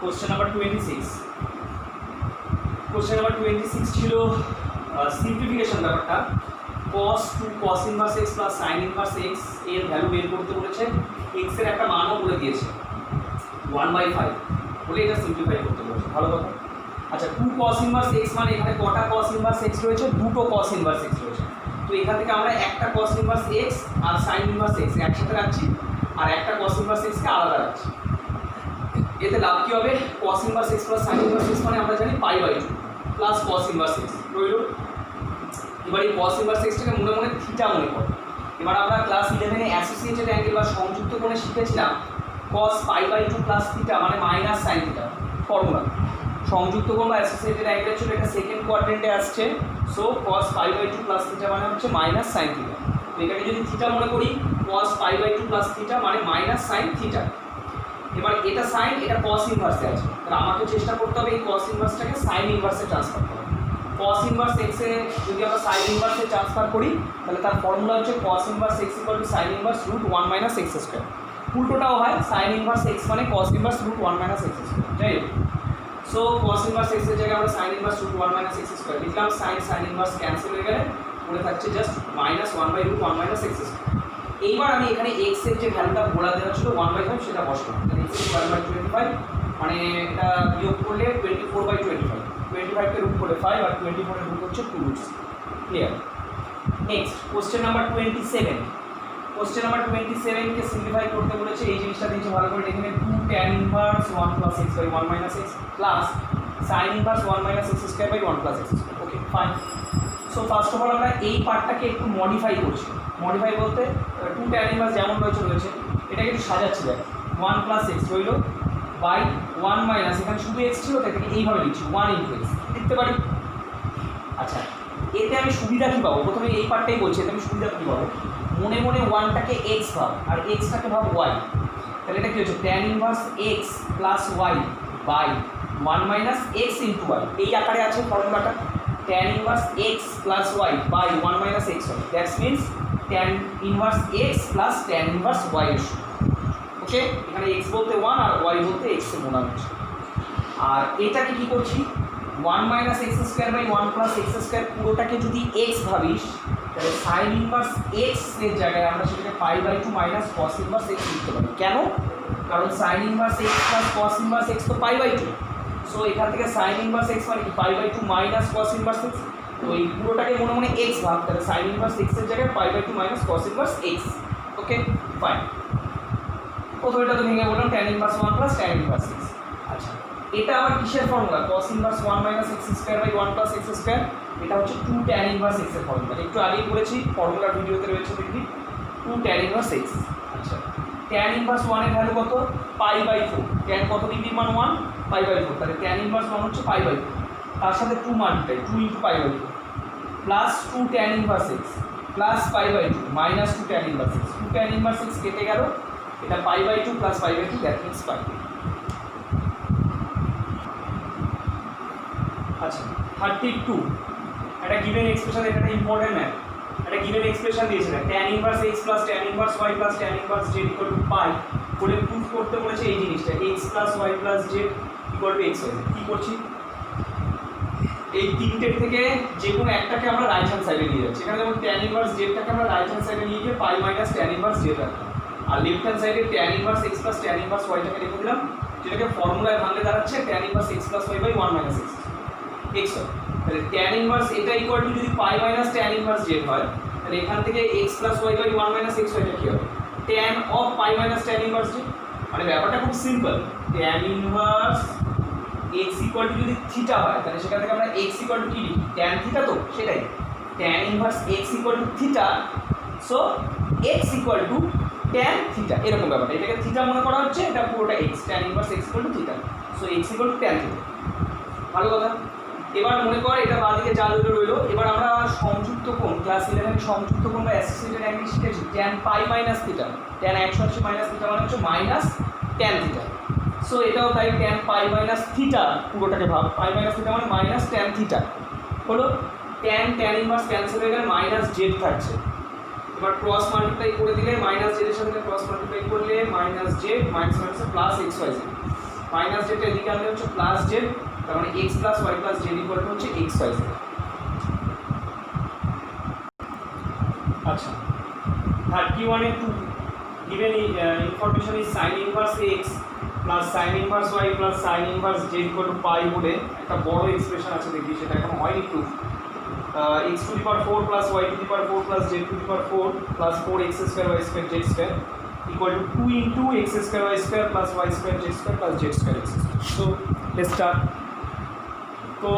Question number 26। কোশ্চেন নাম্বার 26 ছিল সিম্পলিফিকেশন ব্যাপারটা। cos inverse x plus sine inverse x এর ভ্যালু বের করতে বলেছে। এক্স এর একটা মানও বলে দিয়েছে 1/5 বলে এটা সিম্পলিফাই করতে বলেছে। ভালো কথা। আচ্ছা 2 cos ইনভার্স এক্স মানে এখানে কটা cos ইনভার্স এক্স রয়েছে? দুটো cos ইনভার্স এক্স রয়েছে। তো এখান থেকে আমরা একটা cos ইনভার্স এক্স আর সাইন ইনভার্স এক্স একসাথে রাখছি, আর একটা cos ইনভার্স এক্সকে আলাদা রাখছি। এতে লাভ কী হবে? cos inverse x plus sine inverse x মানে আমরা জানি π/2 প্লাস cos ইনভার্স এক্স রইল। এবার এই cos ইনভার্স এক্সটাকে মনে মনে থিটা মনে করো। এবার আমরা ক্লাস 11-এ অ্যাসোসিয়েটেড অ্যাঙ্গেল বা সংযুক্ত কোণে শিখেছিলাম cos π/2 প্লাস থিটা মানে মাইনাস সাইন থিটা ফর্মুলা। সংযুক্ত কোণ বা অ্যাসোসিয়েটেড অ্যাঙ্গেল ছিল, এটা সেকেন্ড কোয়াড্রেন্টে আসছে। সো cos π/2 প্লাস থিটা মানে হচ্ছে মাইনাস সাইন থিটা। তো এটাকে যদি থিটা মনে করি cos π/2 প্লাস থিটা মানে মাইনাস সাইন থিটা। এবার এটা সাইন, এটা cos ইনভার্সে আছে, তাহলে আমাকে চেষ্টা করতে হবে এই cos ইনভার্সটাকে সাইন ইনভার্সে ট্রান্সফার করা। cos ইনভার্স এক্সে যদি আমরা সাইন ইনভার্সে ট্রান্সফার করি তাহলে তার ফর্মুলা হচ্ছে cos inverse x equal to sine inverse root 1 minus x square. উল্টোটাও হয়, সাইন ইনভার্স এক্স মানে cos inverse root 1 minus x square, যাই হোক। সো cos ইনভার্স এক্সের জায়গায় আমরা sine inverse root 1 minus x square লিখলাম। সাইন ইনভার্স ক্যান্সেল হয়ে গেলে পড়ে থাকছে just minus 1 by root 1 minus x square. এইবার আমি এখানে এক্স এর যে ভ্যালুটা বলা দেওয়া ছিল 1/5 সেটা বসালাম। তাহলে এক্স স্কোয়ার বাই 25 মানে এটা বিয়োগ করলে 24/25। 25কে রুট করে 5 আর 24 এর রুট হচ্ছে 2 roots. Clear? Next question number 27। Question number 27কে সিম্পলিফাই করতে বলেছে। এই জিনিসটা দিয়েছে ভালো করে দেখে নিন। 2 tan inverse 1 plus x by 1 minus x plus sine inverse 1 minus x square by 1 plus x square. Okay fine. So first of all আমরা এই পার্টটাকে একটু মডিফাই করছি। মডিফাই বলতে 2 tan ইনভার্স যেমন রয়েছে এটাকে একটু সাজাচ্ছি। দেখ 1 প্লাস এক্স রইল বাই 1 মাইনাস, এখানে শুধু এক্স ছিল তাই থেকে এইভাবে লিখছি 1 ইন্টু এক্স লিখতে পারি। আচ্ছা এতে আমি সুবিধা কী পাবো, প্রথমে এই পার্টটাই বলছি, এতে আমি সুবিধা কী পাবো, মনে মনে ওয়ানটাকে এক্স ভাব আর এক্সটাকে ভাব ওয়াই, তাহলে এটা কী হচ্ছে tan inverse x plus y by one minus x into y, এই আকারে আছে ফর্মুলাটা, tan inverse x plus y by one minus x y, that's means tan inverse x plus tan inverse y এর সমান। ওকে, এখানে এক্স বলতে one আর Y বলতে এক্সের মনে হচ্ছে। আর এটাকে কী করছি, one minus x square by one plus x square, পুরোটাকে যদি এক্স ভাবিস তাহলে সাইন ইনভার্স এক্স এর জায়গায় আমরা সেটাকে pi by two minus cos inverse x লিখতে পারি। কেন? কারণ sine inverse x plus cos inverse x তো পাই বাই টু, সো এখান থেকে সাইন ইনভার্স এক্স মানে কি pi by two minus cos inverse x, তো এই পুরোটাকে মনে মনে এক্স ভাব, তাহলে সাইন ইনভার্স এক্স এর জায়গায় pi by two minus cos inverse x. Okay fine, প্রথমেটা তো ভেঙে বললাম tan inverse one plus tan inverse x. আচ্ছা, এটা আবার কিসের ফর্মুলা, cos inverse one minus x square by one plus x square, এটা হচ্ছে টু ট্যান ইনভার্স এক্স এর ফর্মুলা, একটু আগেই বলেছি ফর্মুলার ভিডিওতে রয়েছে দেখবি, টু ট্যান ইনভার্স এক্স। আচ্ছা, ট্যান ইনভার্স ওয়ানের ভ্যালু কত, পাই বাই ফোর, ট্যান কত ডিগ্রির মান ওয়ান, পাই বাই ফোর, তাহলে ট্যান ইনভার্স ওয়ান হচ্ছে পাই বাই ফোর, তার সাথে two multiply two into pi by four plus two tan inverse x plus pi by two minus two tan inverse x, two tan inverse x কেটে গেল, এটা pi by two plus pi by two, that means pi. আচ্ছা 32 একটা given expression, এটা important math, একটা given expression দিয়েছিল tan inverse x plus tan inverse y plus tan inverse z equal to pi, বলে proof করতে বলেছে এই জিনিসটা x plus y plus z equal to x y। কী করছি, এই তিনটের থেকে যে কোনো একটাকে আমরা রাইট হ্যান্ড সাইডে নিয়ে যাচ্ছি, এখানে যেমন tan ইনভার্স জেডটাকে আমরা রাইট হ্যান্ড সাইডে নিয়ে গিয়ে pi minus tan inverse z রাখলাম, আর লেফট হ্যান্ড সাইডে tan inverse x plus tan inverse yটাকে রেখে দিলাম, যেটাকে ফর্মুলায় ভাঙলে দাঁড়াচ্ছে tan inverse x plus y by one minus x x হয়। তাহলে ট্যান ইনভার্স এটা ইকুয়াল টু যদি pi minus tan inverse z হয়, তাহলে এখান থেকে x plus y by one minus x ওয়াইটা কী হবে, tan of pi minus tan inverse Z. মানে ব্যাপারটা খুব simple, tan inverse x equal to যদি থিটা হয়, তাহলে সেখান থেকে আমরা এক্স ইকুয়াল টু কী লিখি, ট্যান থিটা, তো সেটাই tan inverse x equal to theta, so x equal two tan theta, এরকম ব্যাপারটা, এটাকে থিটা মনে করা হচ্ছে, এটা পুরোটা x, tan inverse x equal to theta, so x equal two tan theta. ভালো কথা, এবার মনে কর এটা বাঁদিকে যা দুটো রইলো, এবার আমরা সংযুক্ত কোণ ক্লাস 11 সংযুক্ত কোণ বা অ্যাসোসিয়েটেড অ্যাঙ্গেল শিখেছি, tan pi minus theta, tan 180 minus theta মানে হচ্ছে মাইনাস ট্যান থিটা, সো এটাও তাই ট্যান পাই মাইনাস থিটা, পুরোটাকে ভাব পাই মাইনাস থিটা মানে মাইনাস ট্যান থিটা হলো, ট্যান ইনভার্স ক্যান্সেল হয়ে গেলে মাইনাস জেড থাকছে, এবার ক্রস মাল্টিপ্লাই করে দিলে মাইনাস জেডের সাথে ক্রস মাল্টিপ্লাই করলে মাইনাস জেড মাইনাস মাইনাসে plus x y z, minus জেডটা এদিকে আনলে হচ্ছে প্লাস জেড, তার মানে x plus y plus z equal to হচ্ছে এক্স ওয়াই জেড। আচ্ছা 31 two given information is sine inverse x plus sine inverse y plus sine inverse z equal to pi বলে একটা বড় এক্সপ্রেশন আছে দেখি, সেটা এখন হয়নি proof, x to the power 4 plus y to the power 4 plus z to the power 4 plus 4 x square y square z square equal to 2 into x square y square plus y square z square plus z square x square. So let's start. তো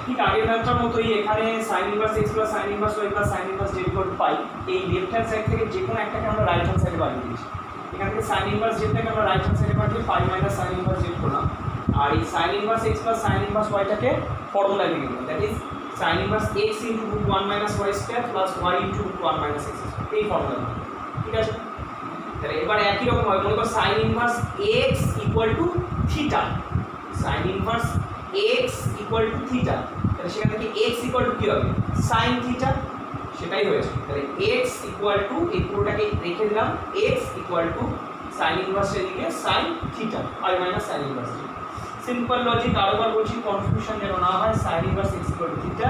ঠিক আগের ম্যাথটার মতোই এখানে sin inverse x plus sin inverse y plus sin inverse z equal to পাই, এই left hand side থেকে যে কোনো একটাকে আমরা রাইট হ্যান্ড সাইডে পাঠিয়ে দিয়েছি, এখান থেকে sin ইনভার্স z টাকে আমরা রাইট হ্যান্ড সাইডে পাঠিয়ে পাই মাইনাস sin ইনভার্স z করলাম, আর এই sin inverse x plus sin inverse y টাকে ফর্মুলায় লিখে দিলাম, that is sin inverse x into root 1 minus y square plus y into root 1 minus x square, এই ফর্মুলা। ঠিক আছে, তাহলে এবার একই রকম হয়, মনে করো sign inverse x equal to theta, sign inverse x equal to theta, তাহলে সেখান থেকে এক্স ইকুয়াল টু কী হবে, সাইন থিটা, সেটাই হয়েছে, তাহলে এক্স ইকুয়াল টু এই পুরোটাকে রেখে দিলাম, x equal to sine inverse এদিকে sine theta pi minus sine inverse. Simple logic, আরোবার বলছি কনফিউশন যেন না হয়, sine inverse x equal to theta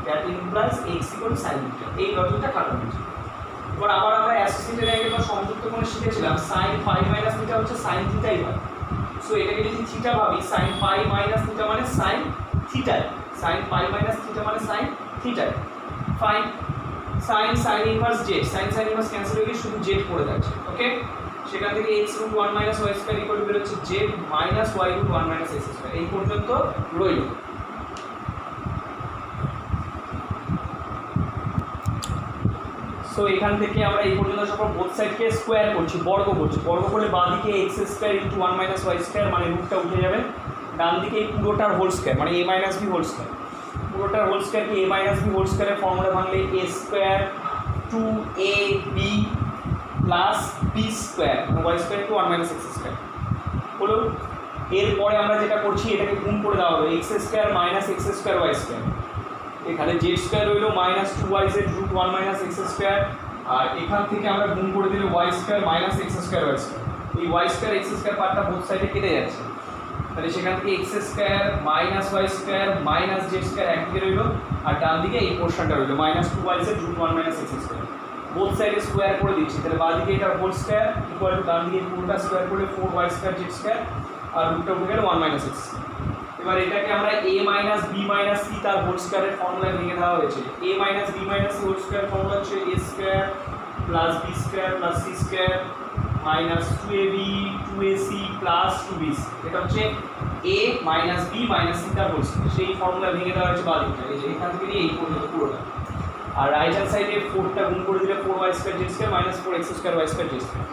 that implies x equal to sine theta, এই লজিকটা খাটানো হয়েছে। এবার আবার আমরা অ্যাসোসিয়েটেড অ্যাঙ্গেল বা সংযুক্ত কোণে শিখেছিলাম সাইন পাই মাইনাস থিটা হচ্ছে সাইন থিটাই হয়, সো এটাকে যদি থিটা ভাবি, সাইন পাই মাইনাস থিটা মানে সাইন থিটাই, সাইন পাই মাইনাস থিটা মানে সাইন থিটাই। Fine, sine sine inverse z, sine sine inverse cancel হয়ে গিয়ে শুধু জেড পড়ে যাচ্ছে, ওকে, সেখান থেকে x root 1 minus y square equal to বেরোচ্ছে z minus y root 1 minus x square, এই পর্যন্ত রইল। সো এখান থেকে আমরা এই পর্যন্ত সব বোথ সাইডকে স্কোয়ার করছি, বর্গ করছি, বর্গ করলে বাঁ দিকে x square into 1 minus y square মানে রুটটা উঠে যাবে, ডান দিকে এই পুরোটার হোল স্কোয়ার মানে a minus b whole square, পুরোটার হোল স্কোয়ারকে a মাইনাস বি হোল স্কোয়ারের ফর্মুলা ভাঙলে a square 2ab plus b square মানে y square two 1 minus x square হলো। এরপরে আমরা যেটা করছি এটাকে গুণ করে দেওয়া হবে x square minus x square y square, এখানে জেড স্কোয়ার রইলো minus 2yz root 1 minus x square, আর এখান থেকে আমরা গুণ করে দিলে y square minus x square y square, এই ওয়াই স্কোয়ার এক্স স্কোয়ার পার্টটা বোথ সাইডে কেটে যাচ্ছে, তাহলে সেখান থেকে x square minus y square minus z square একদিকে রইলো, আর ডান দিকে এই পোর্শনটা রইলো minus 2yz root 1 minus x square, both সাইডে স্কোয়ার করে দিচ্ছি, তাহলে বাঁ দিকে এটা হোল স্কোয়ার ইকুয়াল টু ডান দিকে পুরোটা স্কোয়ার করলে 4y স্কোয়ার জেড স্কোয়ার আর রুটটা উঠে গেলে 1 মাইনাস এক্স। এবার এটাকে আমরা a minus b minus c তার হোল স্কোয়ারের ফর্মুলায় ভেঙে দেওয়া হয়েছে। a minus b minus c whole square formula হচ্ছে a square plus b square plus c square minus 2ab 2ac plus 2b, এটা হচ্ছে a minus b minus c তার হোল স্কোয়ার, সেই ফর্মুলা ভেঙে দেওয়া হয়েছে বাঁ দিকটা, এই যে এখান থেকে নিয়ে এই পর্যন্ত পুরোটা, আর রাইট হ্যান্ড সাইডে 4টা গুণ করে দিলে 4y square z square minus 4x square y square z square,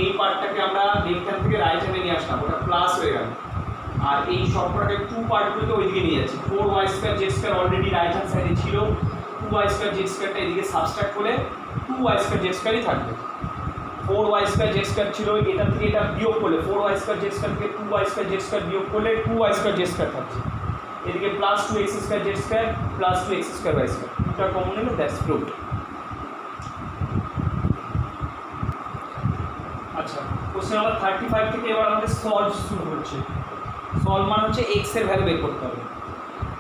এই পার্টটাকে আমরা লেফট হ্যান্ড থেকে রাইট হ্যান্ডে নিয়ে আসলাম, ওটা প্লাস হয়ে গেল, আর এই সবকটাকে 2 পার্টগুলোকে ওইদিকে নিয়ে যাচ্ছি, 4y square z square already right hand সাইডে ছিল, 2y স্কোয়ার জেড স্কোয়ারটা এদিকে সাবস্ট্রাক্ট করলে 2y স্কোয়ার জেড স্কোয়ারই থাকবে, 4y স্কোয়ার জেড স্কোয়ার ছিল এটা থেকে এটা বিয়োগ করলে 4y স্কোয়ার জেড স্কোয়ার থেকে 2y স্কোয়ার জেড স্কোয়ার বিয়োগ করলে 2y স্কোয়ার জেড স্কোয়ার থাকছে, এদিকে plus 2x square z square plus 2x square y square, দুটো কমন নিলে দ্যাটস প্রুভড। আচ্ছা, কোশ্চেন নাম্বার 35 থেকে এবার আমাদের সলভ শুরু হচ্ছে। সলভ মানে হচ্ছে x এর ভ্যালু বের করতে হবে।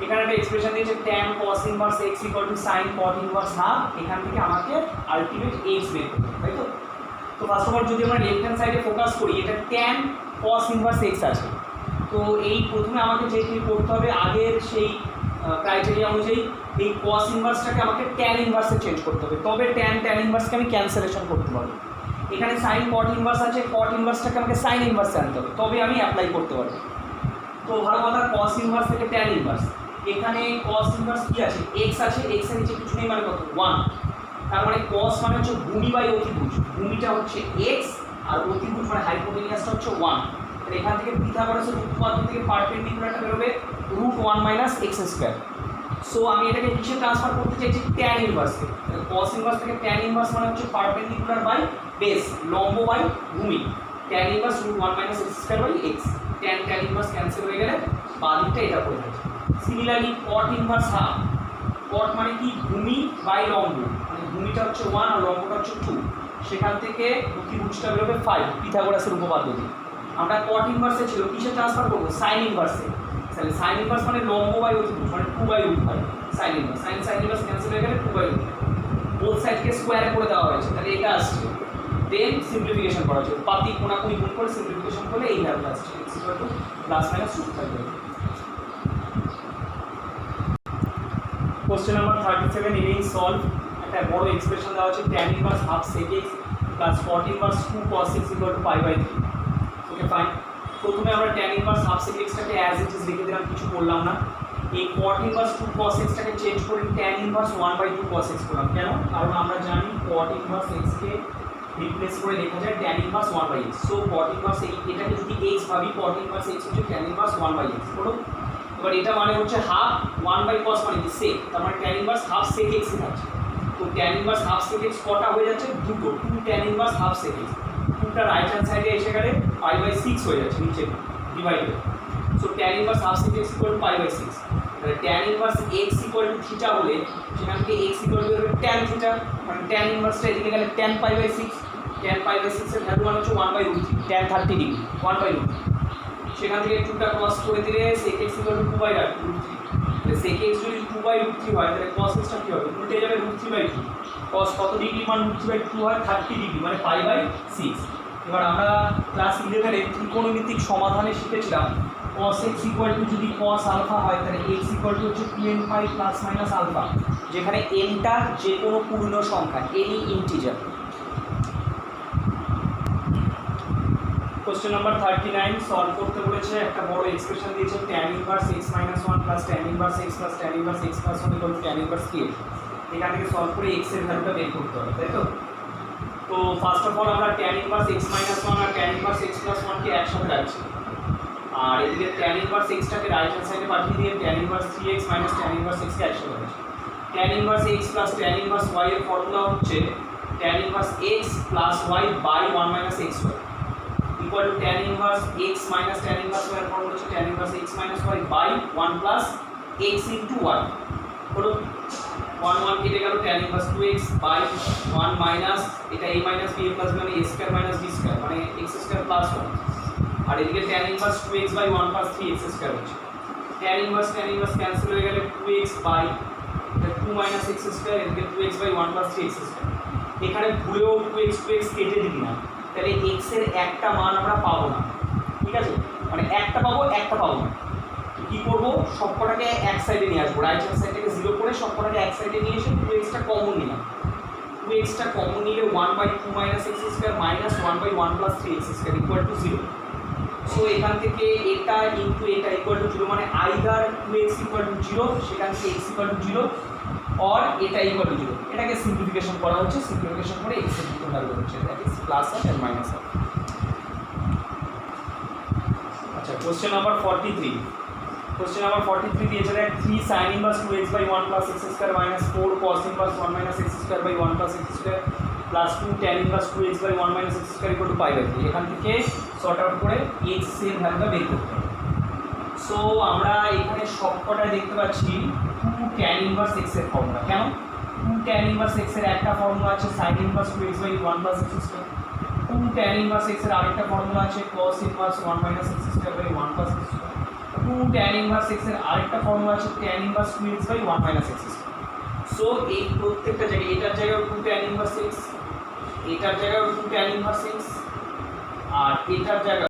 এখানে একটা এক্সপ্রেশন দিয়েছে tan cos inverse x sin cot inverse half, এখান থেকে আমাকে আলটিমেট x বের করতে হবে, তাই তো? তো ফার্স্ট অফ অল যদি আমরা লেফট হ্যান্ড সাইডে ফোকাস করি, এটা tan cos ইনভার্স x আছে, তো এই প্রথমে আমাকে যেটি করতে হবে আগের সেই ক্রাইটেরিয়া অনুযায়ী এই cos ইনভার্সটাকে আমাকে tan ইনভার্সে চেঞ্জ করতে হবে, তবে tan ইনভার্সকে আমি ক্যান্সেলেশন করতে পারবো। এখানে sin cot ইনভার্স আছে, cot ইনভার্সটাকে আমাকে sin ইনভার্সে আনতে হবে, তবে আমি অ্যাপ্লাই করতে পারবো। তো ভালো কথা, cos ইনভার্স থেকে tan ইনভার্স, এখানে cos ইনভার্স কি আছে, x আছে, x এর নিচে কিছু নেই মানে কত 1, তার মানে cos মানে হচ্ছে ভূমি বাই অতিভুজ, ভূমিটা হচ্ছে x আর অতিভুজ মানে হাইপোটেনিয়াসটা হচ্ছে 1, তাহলে এখান থেকে পিথাগোরাসের উপপাদ্য থেকে পারপেন্ডিকুলারটা বেরোবে root 1 minus x square. So আমি এটাকে কিসে ট্রান্সফার করতে চাইছি, tan ইনভার্সে, cos ইনভার্স থেকে tan ইনভার্স মানে হচ্ছে পারপেন্ডিকুলার বাই বেস, লম্ব বাই ভূমি, tan inverse root 1 minus x square by x, tan inverse cancel হয়ে গেলে বাঁ দিকটা এটা পড়ে যাচ্ছে। Similarly cot inverse half, cot মানে কি ভূমি বাই লম্ব, মানে ভূমিটা হচ্ছে 1 আর লম্বটা হচ্ছে 2, সেখান থেকে অতিভুজটা বেরোবে 5 পিথাগোরাসের উপপাদ্য দিয়ে। আমরা cot ইনভার্সে ছিল কিসে ট্রান্সফার করবো, sin ইনভার্সে, তাহলে sin ইনভার্স মানে লম্ব বাই অতিভুজ মানে 2/5 sin inverse, sin inverse cancel হয়ে গেলে 2/5, বোথ সাইডকে স্কোয়ার করে দেওয়া হয়েছে, তাহলে এটা আসছে, দেন সিম্পলিফিকেশন করা হচ্ছে, পাতি কোনাকুনি গুণ করে সিম্পলিফিকেশন করলে এই ভ্যালু আসছে x plus minus 2/5। Question number 37 again solve, একটা বড় এক্সপ্রেশন দেওয়া আছে tan inverse half sec x plus cot inverse 2 cos x pi/3। Okay fine, প্রথমে আমরা tan inverse half sec x টাকে অ্যাজ ইট ইজ লিখে দিলাম, কিছু করলাম না। এই cot ইনভার্স 2 cos x টাকে চেঞ্জ করে tan ইনভার্স 1/2 cos x করলাম, কেন? কারণ আমরা জানি cot ইনভার্স x কে রিপ্লেস করে লেখা যায় tan inverse 1/x, so cot inverse এটাকে যদি x ভাবি cot ইনভার্স x হচ্ছে tan ইনভার্স 1/x করো। এবার এটা মানে হচ্ছে হাফ 1/cos মানে কি sec, তার মানে tan inverse half sec x থাকছে, তো tan inverse half sec x কটা হয়ে যাচ্ছে, দুটো, 2 tan inverse half sec x, 2টা রাইট হ্যান্ড সাইডে এসে গেলে pi/6 হয়ে যাচ্ছে নিচে divided, so tan inverse half sec x pi/6, তাহলে tan ইনভার্স x থিটা হলে সেখান থেকে x tan থিটা, মানে tan ইনভার্সটা এদিকে গেলে tan pi/6, tan pi/6 এর ভ্যালু মানে হচ্ছে 1/√3 tan 30 ডিগ্রি 1/√3, সেখান থেকে 2টা ক্রস করে দিলে sec x 2/√3, তাহলে sec x যদি 2/√3 হয় তাহলে cos x টা কি হবে, উল্টে যাবে √3/2, cos কত ডিগ্রি মান √3/2 হয় 30 ডিগ্রি মানে pi/6। এবার আমরা ক্লাস 11 এ ত্রিকোণমিতিক সমাধানে শিখেছিলাম cos x যদি cos আলফা হয় তাহলে x হচ্ছে 2n pi plus minus alpha, যেখানে n টা যে কোনো পূর্ণ সংখ্যা, any integer. Question number 39 solve করতে বলেছে, একটা বড় এক্সপ্রেশন দিয়েছে tan inverse x - 1 plus tan inverse x plus tan inverse x plus 1 equal to tan inverse k, এখান থেকে সলভ করে x এর ভ্যালুটা বের করতে হবে, তাই তো? তো ফার্স্ট অফ অল আমরা tan ইনভার্স x - 1 আর tan ইনভার্স x প্লাস 1 কে একসাথে রাখছি, আর এদিকে tan ইনভার্স x টাকে রাইট হ্যান্ড সাইডে পাঠিয়ে দিয়ে tan inverse 3x minus tan inverse x কে একসাথে আছে tan inverse x plus tan inverse y এর ফর্মুলা হচ্ছে tan inverse x plus y by 1 minus xy equal to tan inverse x minus tan inverse y এর formula হচ্ছে tan inverse x minus y by 1 plus x into y হলো 1 1 কেটে গেল tan inverse 2x by 1 minus এটা a minus b a plus মানে a square minus b square মানে x square plus 1 আর এদিকে tan inverse 2x by 1 plus 3x square হচ্ছে tan inverse cancel হয়ে গেলে 2x by 2 minus x square এদিকে 2x by 1 plus 3x square এখানে ভুলেও 2x কেটে দিবি না তাহলে x এর একটা মান আমরা পাবো না ঠিক আছে মানে একটা পাবো না কি করব সবকটাকে এক সাইডে নিয়ে আসবো রাইট হ্যান্ড সাইড থেকে 0 করে সবকটাকে এক সাইডে নিয়ে এসে 2x টা কমন নিলাম 2x টা কমন নিলে 1/2 minus x square minus 1/1 plus 3x square equal two 0 so এখান থেকে এটা ইনটু এটা ইকুয়াল টু 0 মানে আইদার 2x ইকুয়াল টু 0 সেখান থেকে x ইকুয়াল টু 0 और এটা ইকুয়াল টু 0 এটাকে সিম্পলিফিকেশন করা হচ্ছে সিম্পলিফিকেশন করে x এর ভিতর বার করছে দ্যাট ইজ প্লাস আর মাইনাস আর আচ্ছা কোশ্চেন নাম্বার 43 क्वेश्चन नंबर 43 दिया है 3 sin inverse 2x by 1 plus x square minus 4 cos inverse 1 minus x square by 1 plus x square plus 2 tan inverse 2x by 1 minus x square equal to pi by 3 এখান থেকে sort out করে x এর ভ্যালুটা বের করতে হবে so আমরা এখানে সবকটা দেখতে পাচ্ছি 2 tan inverse x এর ফর্মুলা কেন 2 tan inverse x এর একটা ফর্মুলা আছে sin inverse 2x by 1 plus x square 2 tan inverse x এর আরেকটা ফর্মুলা আছে cos inverse 1 minus x square by 1 plus x square 2 tan inverse x এর আরেকটা ফর্মুলা আছে tan inverse 2x by 1 minus x square so এই প্রত্যেকটা জায়গায় এটার জায়গায় 2 tan inverse x এটার জায়গায় 2 tan inverse x আর এটার জায়গায়